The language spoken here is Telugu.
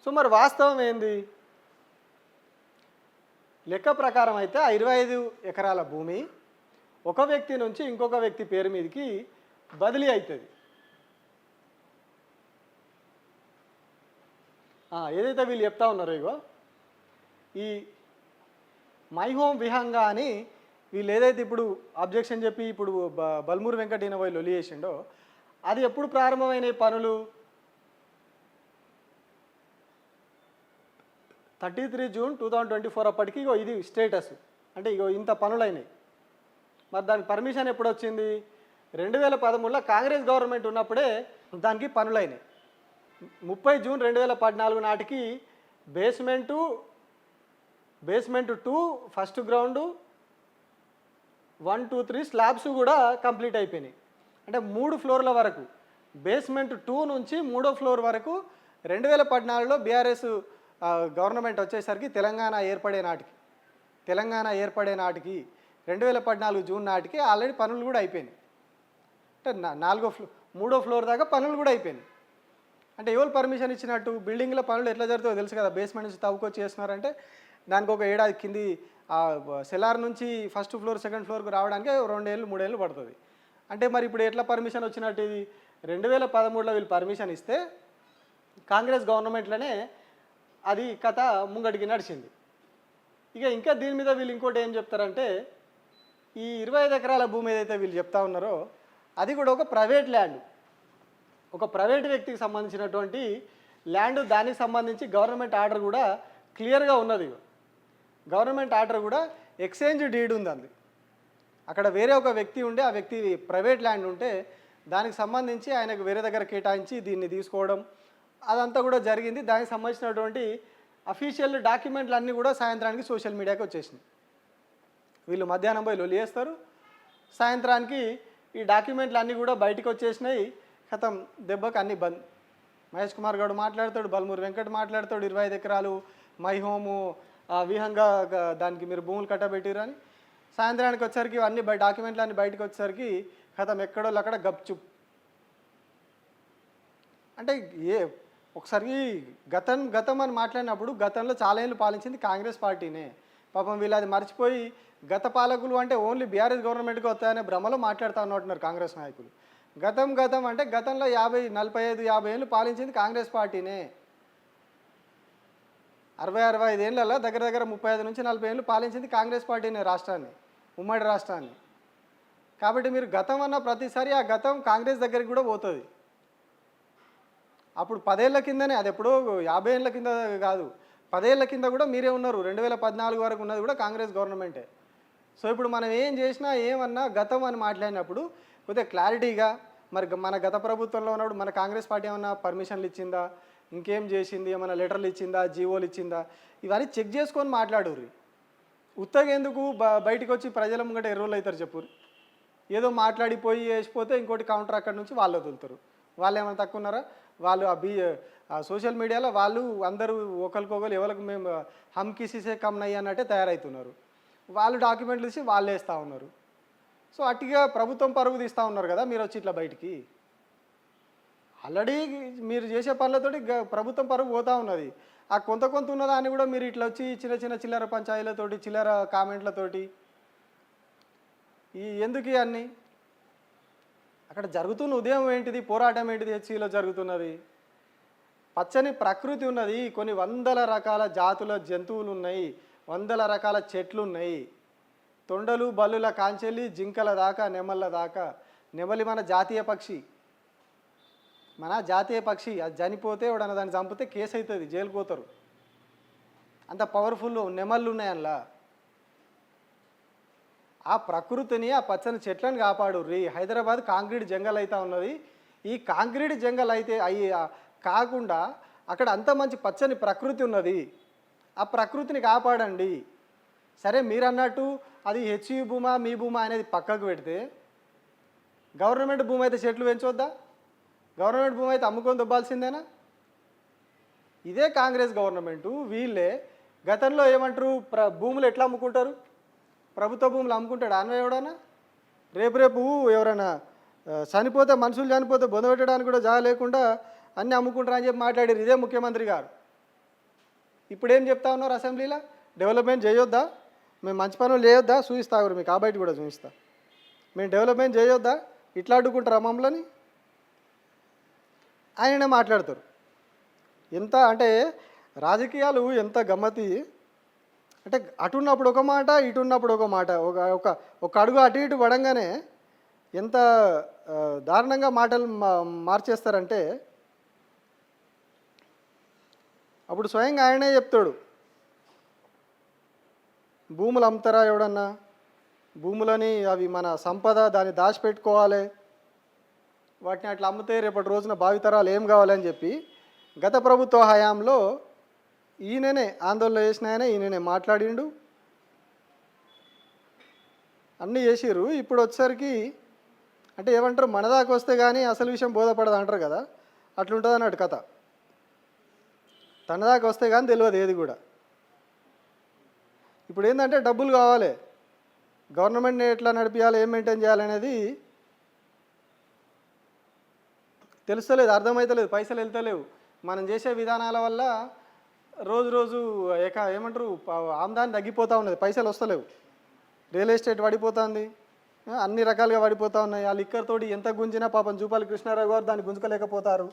సో మరి వాస్తవం ఏంది? లెక్క ప్రకారం అయితే 25 ఎకరాల భూమి ఒక వ్యక్తి నుంచి ఇంకొక వ్యక్తి పేరు మీదకి బదిలీ అవుతుంది. ఏదైతే వీళ్ళు చెప్తా ఉన్నారో ఇగో ఈ మై హోమ్ విహంగా అని వీళ్ళు ఏదైతే ఇప్పుడు అబ్జెక్షన్ చెప్పి ఇప్పుడు బల్మూరు వెంకటీన పోయి లొలి చేసిండో అది ఎప్పుడు ప్రారంభమైన పనులు 33 జూన్ 2024 అప్పటికి ఇగో ఇది స్టేటస్. అంటే ఇగో ఇంత పనులైనాయి. మరి దానికి పర్మిషన్ ఎప్పుడు వచ్చింది? 2013లో కాంగ్రెస్ గవర్నమెంట్ ఉన్నప్పుడే దానికి పనులైనాయి. 30 జూన్ 2014 నాటికి బేస్మెంట్ 2 ఫస్ట్ గ్రౌండు 1, 2, 3 స్లాబ్స్ కూడా కంప్లీట్ అయిపోయినాయి. అంటే 3 ఫ్లోర్ల వరకు బేస్మెంట్ 2 నుంచి 3వ ఫ్లోర్ వరకు 2014లో బీఆర్ఎస్ గవర్నమెంట్ వచ్చేసరికి తెలంగాణ ఏర్పడే నాటికి 2014 జూన్ నాటికి ఆల్రెడీ పనులు కూడా అయిపోయినాయి. అంటే 3వ ఫ్లోర్ దాకా పనులు కూడా అయిపోయినాయి. అంటే ఎవరు పర్మిషన్ ఇచ్చినట్టు? బిల్డింగ్ల పనులు ఎట్లా జరుగుతుందో తెలుసు కదా. బేస్మెంట్ నుంచి తవ్వుకొచ్చి చేస్తున్నారంటే దానికి ఒక ఏడాది కింది సెలార్ నుంచి ఫస్ట్ ఫ్లోర్ సెకండ్ ఫ్లోర్కి రావడానికి 2 ఏళ్ళు 3 ఏళ్ళు పడుతుంది. అంటే మరి ఇప్పుడు ఎట్లా పర్మిషన్ వచ్చినట్టు? ఇది 2013లో వీళ్ళు పర్మిషన్ ఇస్తే కాంగ్రెస్ గవర్నమెంట్లోనే అది కథ ముంగడికి నడిచింది. ఇంకా దీని మీద వీళ్ళు ఇంకోటి ఏం చెప్తారంటే ఈ 25 ఎకరాల భూమి ఏదైతే వీళ్ళు చెప్తా ఉన్నారో అది కూడా ఒక ప్రైవేట్ ల్యాండ్, ఒక ప్రైవేట్ వ్యక్తికి సంబంధించినటువంటి ల్యాండ్. దానికి సంబంధించి గవర్నమెంట్ ఆర్డర్ కూడా క్లియర్గా ఉన్నది. గవర్నమెంట్ ఆర్డర్ కూడా ఎక్స్చేంజ్ డీడ్ ఉంది. అది అక్కడ వేరే ఒక వ్యక్తి ఉండే, ఆ వ్యక్తి ప్రైవేట్ ల్యాండ్ ఉంటే దానికి సంబంధించి ఆయనకు వేరే దగ్గర కేటాయించి దీన్ని తీసుకోవడం అదంతా కూడా జరిగింది. దానికి సంబంధించినటువంటి అఫీషియల్ డాక్యుమెంట్లు అన్నీ కూడా సాయంత్రానికి సోషల్ మీడియాకి వచ్చేసినాయి. వీళ్ళు మధ్యాహ్నం పోయి లొల్లి చేస్తారు, సాయంత్రానికి ఈ డాక్యుమెంట్లు అన్నీ కూడా బయటకు వచ్చేసినాయి. కథం దెబ్బకి అన్నీ బంద్. మహేష్ కుమార్ గౌడ్ మాట్లాడతాడు, బల్మూరు వెంకట్ మాట్లాడతాడు, 25 ఎకరాలు మై హోము విహంగా దానికి మీరు భూములు కట్టబెట్టిరు అని. సాయంత్రానికి వచ్చేసరికి అన్ని డాక్యుమెంట్లు అన్నీ బయటకు వచ్చేసరికి కథం ఎక్కడో అక్కడ గప్చుప్. అంటే ఒకసారి గతం అని మాట్లాడినప్పుడు గతంలో చాలా ఏళ్ళు పాలించింది కాంగ్రెస్ పార్టీనే. పాపం వీళ్ళు అది మర్చిపోయి గత పాలకులు అంటే ఓన్లీ బీఆర్ఎస్ గవర్నమెంట్కి వస్తాయనే భ్రమలో మాట్లాడుతూ ఉన్నట్టున్నారు కాంగ్రెస్ నాయకులు. గతం అంటే గతంలో 45 ఏళ్ళు పాలించింది కాంగ్రెస్ పార్టీనే. 65 ఏళ్ళలో దగ్గర 35 నుంచి 40 ఏళ్ళు పాలించింది కాంగ్రెస్ పార్టీనే రాష్ట్రాన్ని, ఉమ్మడి రాష్ట్రాన్ని. కాబట్టి మీరు గతం అన్న ప్రతిసారి ఆ గతం కాంగ్రెస్ దగ్గరికి కూడా పోతుంది. అప్పుడు 10 ఏళ్ల కిందనే, అది ఎప్పుడో 50 ఏళ్ళ కింద కాదు, 10 ఏళ్ల కింద కూడా మీరే ఉన్నారు. 2014 వరకు ఉన్నది కూడా కాంగ్రెస్ గవర్నమెంటే. సో ఇప్పుడు మనం ఏం చేసినా ఏమన్నా గతం అని మాట్లాడినప్పుడు కొద్దిగా క్లారిటీగా మరి మన గత ప్రభుత్వంలో ఉన్నప్పుడు మన కాంగ్రెస్ పార్టీ ఏమన్నా పర్మిషన్లు ఇచ్చిందా, ఇంకేం చేసింది, ఏమైనా లెటర్లు ఇచ్చిందా, జీవోలు ఇచ్చిందా, ఇవన్నీ చెక్ చేసుకొని మాట్లాడుర్రి. ఉత్తగా ఎందుకు బయటకు వచ్చి ప్రజల ముంగట ఎర్రోళ్ళు అవుతారు చెప్పుర్రి. ఏదో మాట్లాడిపోయి వేసిపోతే ఇంకోటి కౌంటర్ అక్కడి నుంచి వాళ్ళు వదులుతారు. వాళ్ళు ఏమైనా తక్కువ ఉన్నారా? వాళ్ళు సోషల్ మీడియాలో వాళ్ళు అందరూ ఒకరికొకరు ఎవరికి మేము హమ్ కిసీసే కమ్ నయ్యి అన్నట్టే తయారవుతున్నారు. వాళ్ళు డాక్యుమెంట్లు ఇచ్చి వాళ్ళు వేస్తూ ఉన్నారు. సో అట్టిగా ప్రభుత్వం పరుగు తీస్తూ ఉన్నారు కదా మీరు వచ్చి ఇట్లా బయటికి. ఆల్రెడీ మీరు చేసే పనులతోటి ప్రభుత్వం పరుగు పోతూ ఉన్నది. ఆ కొంత ఉన్నదాన్ని కూడా మీరు ఇట్లా వచ్చి చిల్లర పంచాయతీలతోటి చిల్లర కామెంట్లతోటి ఎందుకు ఇవన్నీ? అక్కడ జరుగుతున్న ఉదయం ఏంటిది, పోరాటం ఏంటిది? హెచ్సిలో జరుగుతున్నది పచ్చని ప్రకృతి ఉన్నది, కొన్ని వందల రకాల జాతుల జంతువులు ఉన్నాయి, వందల రకాల చెట్లు ఉన్నాయి, తొండలు బల్లుల కాంచెల్లి జింకల దాకా నెమళ్ళ దాకా. నెమలి మన జాతీయ పక్షి, అది చనిపోతే ఎవడన్నా దాన్ని చంపితే కేసు అవుతుంది, జైలుకు పోతారు. అంత పవర్ఫుల్ నెమళ్ళు ఉన్నాయి అందులో. ఆ ప్రకృతిని, ఆ పచ్చని చెట్లను కాపాడుర్రి. హైదరాబాద్ కాంక్రీట్ జంగల్ అయితే ఉన్నది. ఈ కాంక్రీట్ జంగల్ అయితే కాకుండా అక్కడ అంత మంచి పచ్చని ప్రకృతి ఉన్నది, ఆ ప్రకృతిని కాపాడండి. సరే మీరు అన్నట్టు అది హెచ్యు భూమా మీ భూమా అనేది పక్కకు పెడితే గవర్నమెంట్ భూమి అయితే చెట్లు పెంచొద్దా? గవర్నమెంట్ భూమి అయితే అమ్ముకొని దొబ్బాల్సిందేనా? ఇదే కాంగ్రెస్ గవర్నమెంటు వీళ్ళే గతంలో ఏమంటారు, భూములు ఎట్లా అమ్ముకుంటారు? ప్రభుత్వ భూములు అమ్ముకుంటాడు అన్వయ ఎవడన్నా? రేపు ఎవరైనా చనిపోతే, మనుషులు చనిపోతే బొంద పెట్టడానికి కూడా జాగా లేకుండా అన్నీ అమ్ముకుంటారు అని చెప్పి మాట్లాడారు ఇదే ముఖ్యమంత్రి గారు. ఇప్పుడు ఏం చెప్తా ఉన్నారు అసెంబ్లీలో? డెవలప్మెంట్ చేయొద్దా, మేము మంచి పనులు చేయొద్దా, చూపిస్తా కూడా మీకు బయట కూడా చూపిస్తా, మేము డెవలప్మెంట్ చేయొద్దా, ఇట్లా అడ్డుకుంటారా మమ్మల్ని? ఆయననే మాట్లాడతారు. ఎంత అంటే రాజకీయాలు ఎంత గమ్మతి అంటే, అటున్నప్పుడు ఒక మాట, ఇటున్నప్పుడు ఒక మాట, ఒక ఒక ఒక అడుగు అటు ఇటు పడంగానే ఎంత దారుణంగా మాటలు మార్చేస్తారంటే, అప్పుడు స్వయంగా ఆయనే చెప్తాడు, భూములు అమ్ముతారా ఎవడన్నా, భూములని అవి మన సంపద, దాన్ని దాచిపెట్టుకోవాలి, వాటిని అట్లా అమ్మితే రేపటి రోజున భావితరాలు ఏం కావాలని చెప్పి గత ప్రభుత్వ హయాంలో ఈయననే ఆందోళన చేసిన ఈయననే మాట్లాడిండు, అన్నీ చేసిర్రు. ఇప్పుడు వచ్చేసరికి అంటే ఏమంటారు, మనదాకా వస్తే కానీ అసలు విషయం బోధపడదు అంటారు కదా, అట్లుంటుంది అన్నట్టు కథ. తన దాకా వస్తే కానీ తెలియదు ఏది కూడా. ఇప్పుడు ఏంటంటే డబ్బులు కావాలి, గవర్నమెంట్ని ఎట్లా నడిపించాలి, ఏం మెయింటైన్ చేయాలనేది తెలుస్తలేదు, అర్థమవుతలేదు, పైసలు వెళ్తలేవు. మనం చేసే విధానాల వల్ల రోజు రోజు ఏమంటారు ఆమ్దాని తగ్గిపోతూ ఉన్నది, పైసలు వస్తలేవు, రియల్ ఎస్టేట్ పడిపోతుంది, అన్ని రకాలుగా పడిపోతూ ఉన్నాయి. ఆ లిక్కర్ తోటి ఎంత గుంజినా పాపం జూపాలి కృష్ణారావు గారు దాన్ని గుంజుకోలేకపోతారు.